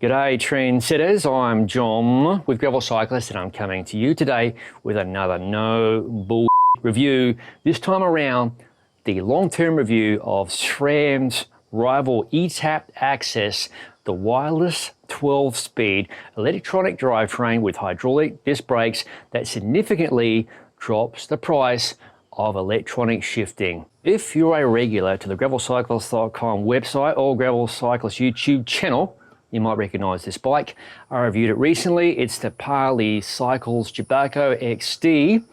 G'day trendsetters, I'm John with Gravel Cyclist and I'm coming to you today with another no bull review. This time around, the long-term review of SRAM's Rival eTap AXS, the wireless 12-speed electronic drivetrain with hydraulic disc brakes that significantly drops the price of electronic shifting. If you're a regular to the gravelcyclist.com website or Gravel Cyclist YouTube channel, you might recognize this bike. I reviewed it recently. It's the Gravel Cyclist XD.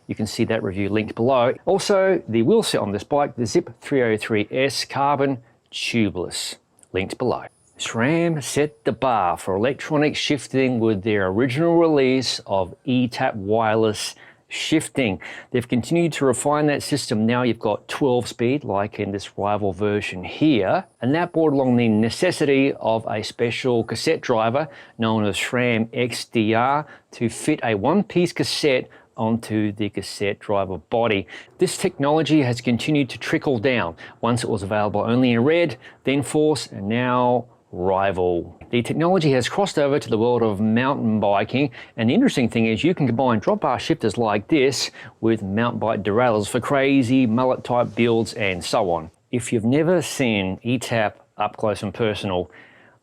You can see that review linked below. Also, the wheel set on this bike, the Zip 303S Carbon Tubeless, linked below. SRAM set the bar for electronic shifting with their original release of eTap wireless shifting. They've continued to refine that system. Now you've got 12 speed like in this Rival version here, and that brought along the necessity of a special cassette driver known as SRAM XDR to fit a one-piece cassette onto the cassette driver body. This technology has continued to trickle down. Once it was available only in Red, then Force, and now Rival. The technology has crossed over to the world of mountain biking, and the interesting thing is you can combine drop bar shifters like this with mountain bike derailleurs for crazy mullet type builds and so on. If you've never seen eTap up close and personal,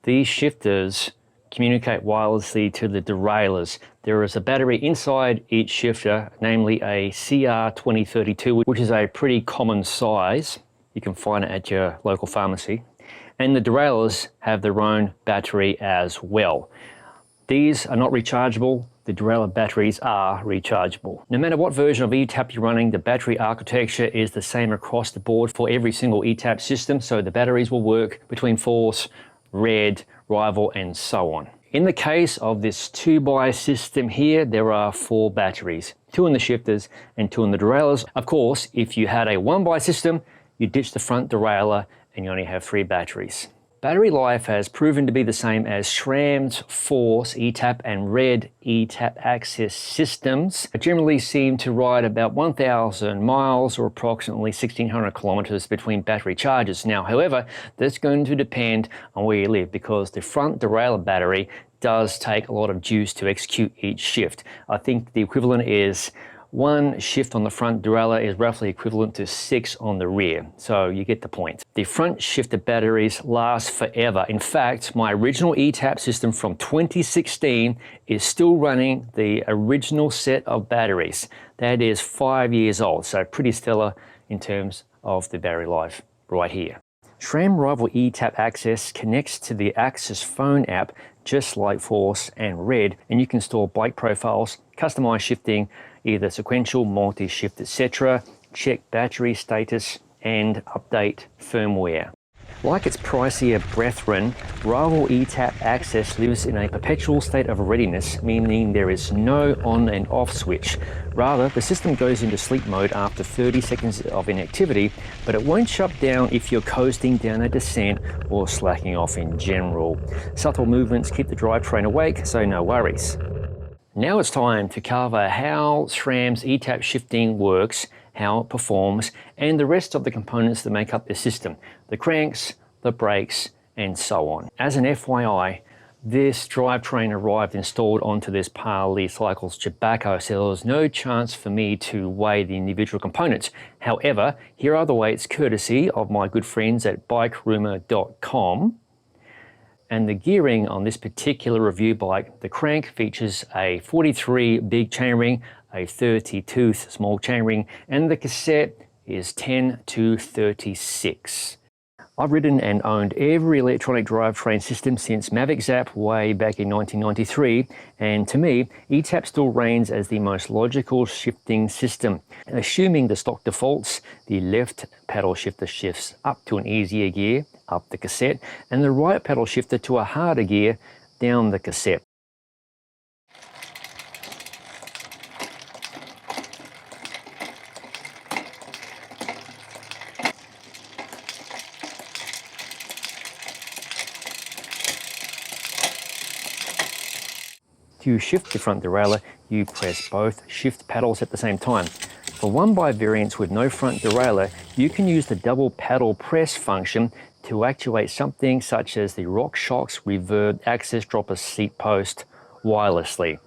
these shifters communicate wirelessly to the derailleurs. There is a battery inside each shifter, namely a CR2032, which is a pretty common size. You can find it at your local pharmacy. And the derailleurs have their own battery as well. These are not rechargeable. The derailleur batteries are rechargeable. No matter what version of eTap you're running, the battery architecture is the same across the board for every single eTap system, so the batteries will work between Force, Red, Rival, and so on. In the case of this 2x system here, there are 4 batteries, 2 in the shifters and 2 in the derailleurs. Of course, if you had a 1x system, you ditch the front derailleur and you only have 3 batteries. Battery life has proven to be the same as SRAM's Force eTap and Red eTap AXS systems. They generally seem to ride about 1,000 miles or approximately 1,600 kilometers between battery charges. Now, however, that's going to depend on where you live because the front derailleur battery does take a lot of juice to execute each shift. I think the equivalent is 1 shift on the front derailleur is roughly equivalent to 6 on the rear, so you get the point. The front shifter batteries last forever. In fact, my original eTap system from 2016 is still running the original set of batteries. That is 5 years old, so pretty stellar in terms of the battery life right here. SRAM Rival eTap AXS connects to the AXS phone app just like Force and Red, and you can store bike profiles, customize shifting, either sequential, multi-shift, etc., check battery status, and update firmware. Like its pricier brethren, Rival eTap AXS lives in a perpetual state of readiness, meaning there is no on and off switch. Rather, the system goes into sleep mode after 30 seconds of inactivity, but it won't shut down if you're coasting down a descent or slacking off in general. Subtle movements keep the drivetrain awake, so no worries. Now it's time to cover how SRAM's eTap shifting works, how it performs, and the rest of the components that make up the system, the cranks, the brakes, and so on. As an FYI, this drivetrain arrived installed onto this Gravel Cyclist tobacco, so there was no chance for me to weigh the individual components. However, here are the weights courtesy of my good friends at bikerumor.com. And the gearing on this particular review bike, the crank features a 43 big chainring, a 30 small chainring, and the cassette is 10 to 36. I've ridden and owned every electronic drivetrain system since Mavic Zap way back in 1993, and to me, eTap still reigns as the most logical shifting system. Assuming the stock defaults, the left paddle shifter shifts up to an easier gear, up the cassette, and the right paddle shifter to a harder gear, down the cassette. To shift the front derailleur, you press both shift paddles at the same time. For 1x variants with no front derailleur, you can use the double paddle press function to actuate something such as the RockShox Reverb Access Dropper seat post wirelessly.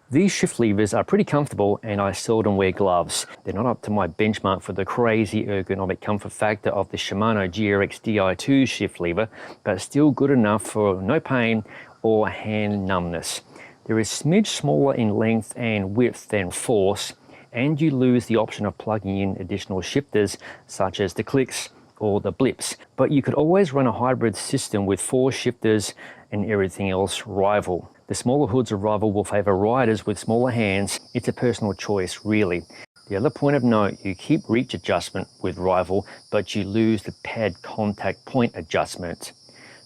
These shift levers are pretty comfortable and I seldom wear gloves. They're not up to my benchmark for the crazy ergonomic comfort factor of the Shimano GRX Di2 shift lever, but still good enough for no pain or hand numbness. They're a smidge smaller in length and width than Force, and you lose the option of plugging in additional shifters such as the clicks or the blips. But you could always run a hybrid system with 4 shifters and everything else Rival. The smaller hoods of Rival will favour riders with smaller hands. It's a personal choice, really. The other point of note, you keep reach adjustment with Rival, but you lose the pad contact point adjustment.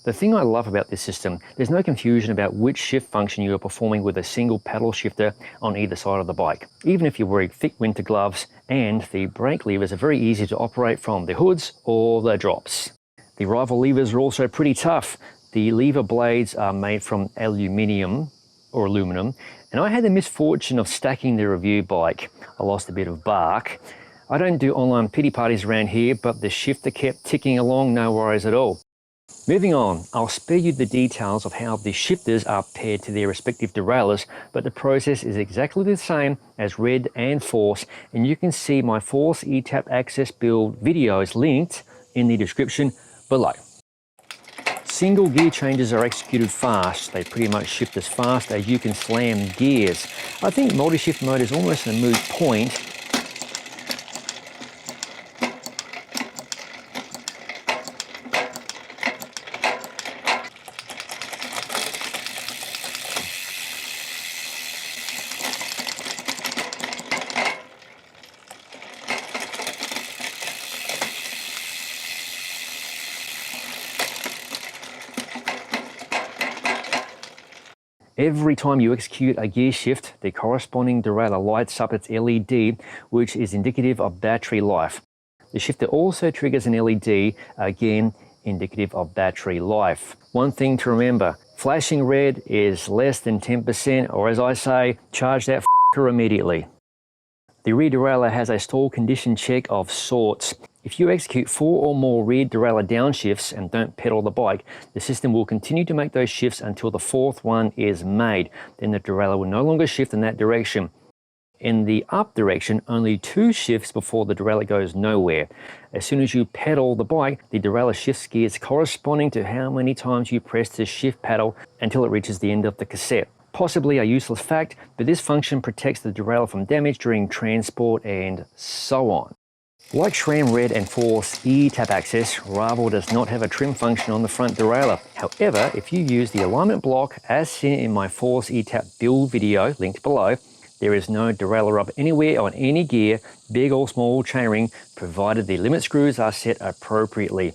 The thing I love about this system, there's no confusion about which shift function you are performing with a single paddle shifter on either side of the bike, even if you're wearing thick winter gloves, and the brake levers are very easy to operate from the hoods or the drops. The Rival levers are also pretty tough. The lever blades are made from aluminum, and I had the misfortune of stacking the review bike. I lost a bit of bark. I don't do online pity parties around here, but the shifter kept ticking along, no worries at all. Moving on, I'll spare you the details of how the shifters are paired to their respective derailleurs, but the process is exactly the same as Red and Force, and you can see my Force eTap AXS build videos linked in the description below. Single gear changes are executed fast. They pretty much shift as fast as you can slam gears. I think multi-shift mode is almost a moot point. Every time you execute a gear shift, the corresponding derailleur lights up its LED, which is indicative of battery life. The shifter also triggers an LED, again indicative of battery life. One thing to remember, flashing red is less than 10%, or as I say, charge that f***er immediately. The rear derailleur has a stall condition check of sorts. If you execute 4 or more rear derailleur downshifts and don't pedal the bike, the system will continue to make those shifts until the 4th one is made. Then the derailleur will no longer shift in that direction. In the up direction, only 2 shifts before the derailleur goes nowhere. As soon as you pedal the bike, the derailleur shifts gears corresponding to how many times you press the shift paddle until it reaches the end of the cassette. Possibly a useless fact, but this function protects the derailleur from damage during transport and so on. Like SRAM Red and Force eTap AXS, Rival does not have a trim function on the front derailleur. However, if you use the alignment block as seen in my Force eTap build video linked below, there is no derailleur up anywhere on any gear, big or small chainring, provided the limit screws are set appropriately.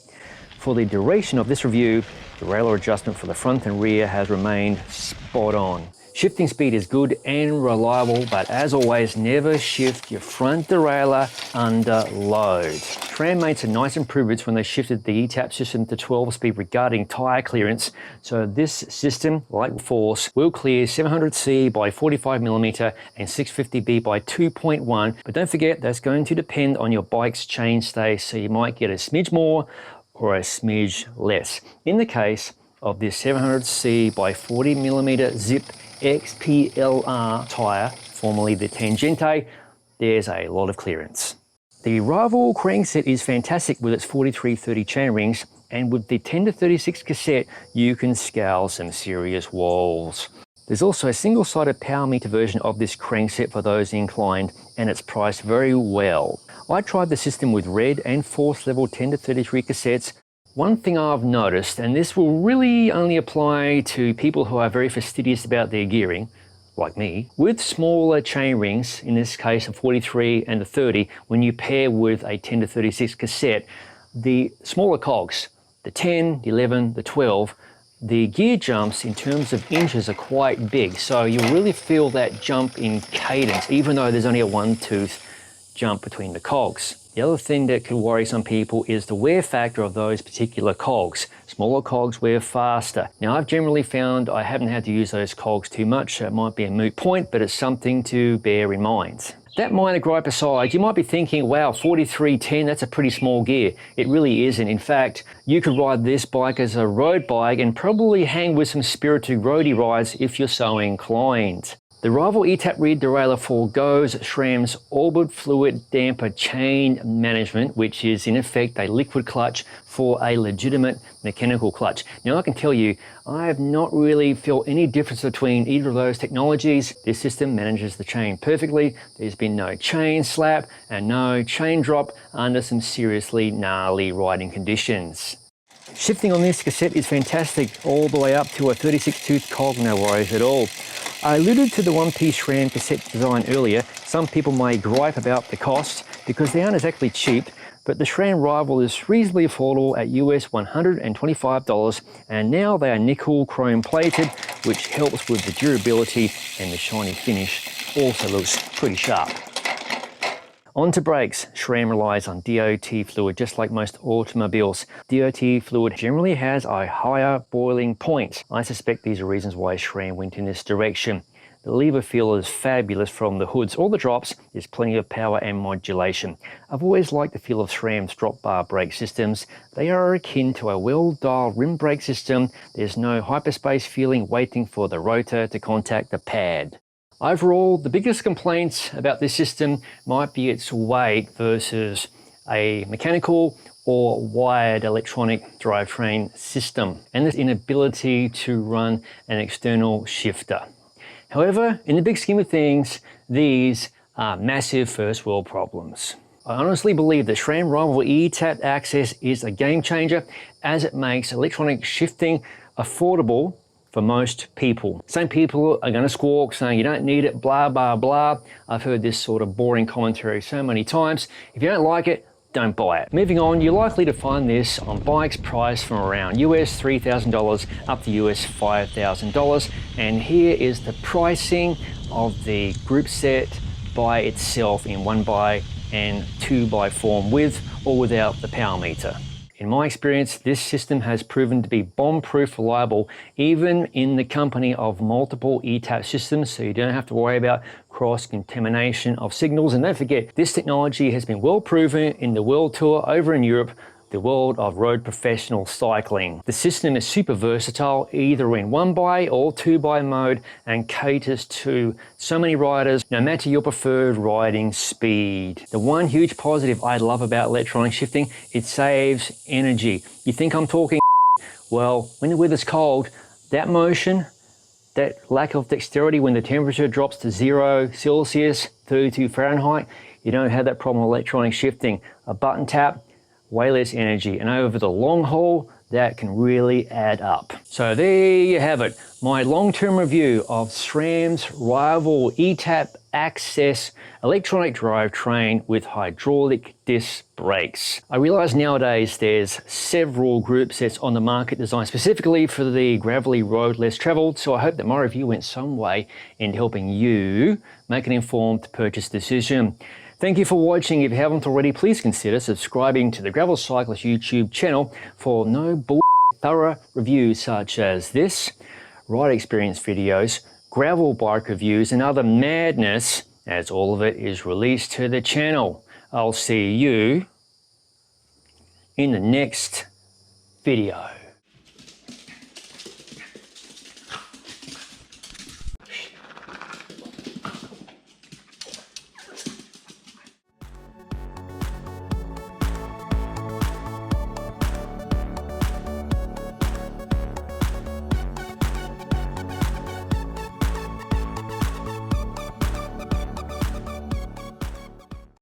For the duration of this review, derailleur adjustment for the front and rear has remained spot on. Shifting speed is good and reliable, but as always, never shift your front derailleur under load. SRAM made some nice improvements when they shifted the eTap system to 12-speed regarding tyre clearance, so this system, like Force, will clear 700C by 45mm and 650B by 2.1, but don't forget that's going to depend on your bike's chainstay, so you might get a smidge more or a smidge less. In the case of this 700C by 40mm Zip XPLR tyre, formerly the Tangente, there's a lot of clearance. The Rival crankset is fantastic with its 4330 chainrings, and with the 10-36 cassette, you can scale some serious walls. There's also a single-sided power meter version of this crankset for those inclined, and it's priced very well. I tried the system with Red and Force level 10-33 cassettes. One thing I've noticed, and this will really only apply to people who are very fastidious about their gearing, like me, with smaller chain rings, in this case a 43 and a 30, when you pair with a 10-36 cassette, the smaller cogs, the 10, the 11, the 12, the gear jumps in terms of inches are quite big, so you really feel that jump in cadence, even though there's only a one-tooth jump between the cogs. The other thing that could worry some people is the wear factor of those particular cogs. Smaller cogs wear faster. Now, I've generally found I haven't had to use those cogs too much, so it might be a moot point, but it's something to bear in mind. That minor gripe aside, you might be thinking, wow, 4310, that's a pretty small gear. It really isn't. In fact, you could ride this bike as a road bike and probably hang with some spirited roadie rides if you're so inclined. The Rival eTap rear derailleur forgoes SRAM's orbit fluid damper chain management, which is in effect a liquid clutch for a legitimate mechanical clutch. Now I can tell you, I have not really felt any difference between either of those technologies. This system manages the chain perfectly. There's been no chain slap and no chain drop under some seriously gnarly riding conditions. Shifting on this cassette is fantastic all the way up to a 36 tooth cog, no worries at all. I alluded to the one-piece SRAM cassette design earlier. Some people may gripe about the cost because they aren't exactly cheap, but the SRAM Rival is reasonably affordable at US $125, and now they are nickel chrome plated, which helps with the durability, and the shiny finish also looks pretty sharp. On to brakes. SRAM relies on DOT fluid just like most automobiles. DOT fluid generally has a higher boiling point. I suspect these are reasons why SRAM went in this direction. The lever feel is fabulous from the hoods or the drops. There's plenty of power and modulation. I've always liked the feel of SRAM's drop bar brake systems. They are akin to a well-dialed rim brake system. There's no hyperspace feeling waiting for the rotor to contact the pad. Overall, the biggest complaints about this system might be its weight versus a mechanical or wired electronic drivetrain system, and the inability to run an external shifter. However, in the big scheme of things, these are massive first world problems. I honestly believe that SRAM Rival eTap AXS is a game changer, as it makes electronic shifting affordable for most people. Some people are going to squawk saying you don't need it, blah, blah, blah. I've heard this sort of boring commentary so many times. If you don't like it, don't buy it. Moving on, you're likely to find this on bikes priced from around US $3,000 up to US $5,000. And here is the pricing of the group set by itself in 1x and 2x form, with or without the power meter. In my experience, this system has proven to be bomb-proof reliable, even in the company of multiple eTap systems, so you don't have to worry about cross-contamination of signals. And don't forget, this technology has been well proven in the World Tour over in Europe, the world of road professional cycling. The system is super versatile, either in 1x or 2x mode, and caters to so many riders, no matter your preferred riding speed. The one huge positive I love about electronic shifting, it saves energy. You think I'm talking? Well, when the weather's cold, that motion, that lack of dexterity when the temperature drops to 0 Celsius, 32 Fahrenheit, you don't have that problem with electronic shifting. A button tap, way less energy, and over the long haul, that can really add up. So there you have it, my long-term review of SRAM's Rival eTap AXS electronic drivetrain with hydraulic disc brakes. I realize nowadays there's several group sets on the market designed specifically for the gravelly road less traveled, so I hope that my review went some way in helping you make an informed purchase decision. Thank you for watching. If you haven't already, please consider subscribing to the Gravel Cyclist YouTube channel for no thorough reviews such as this, ride experience videos, gravel bike reviews, and other madness, as all of it is released to the channel. I'll see you in the next video.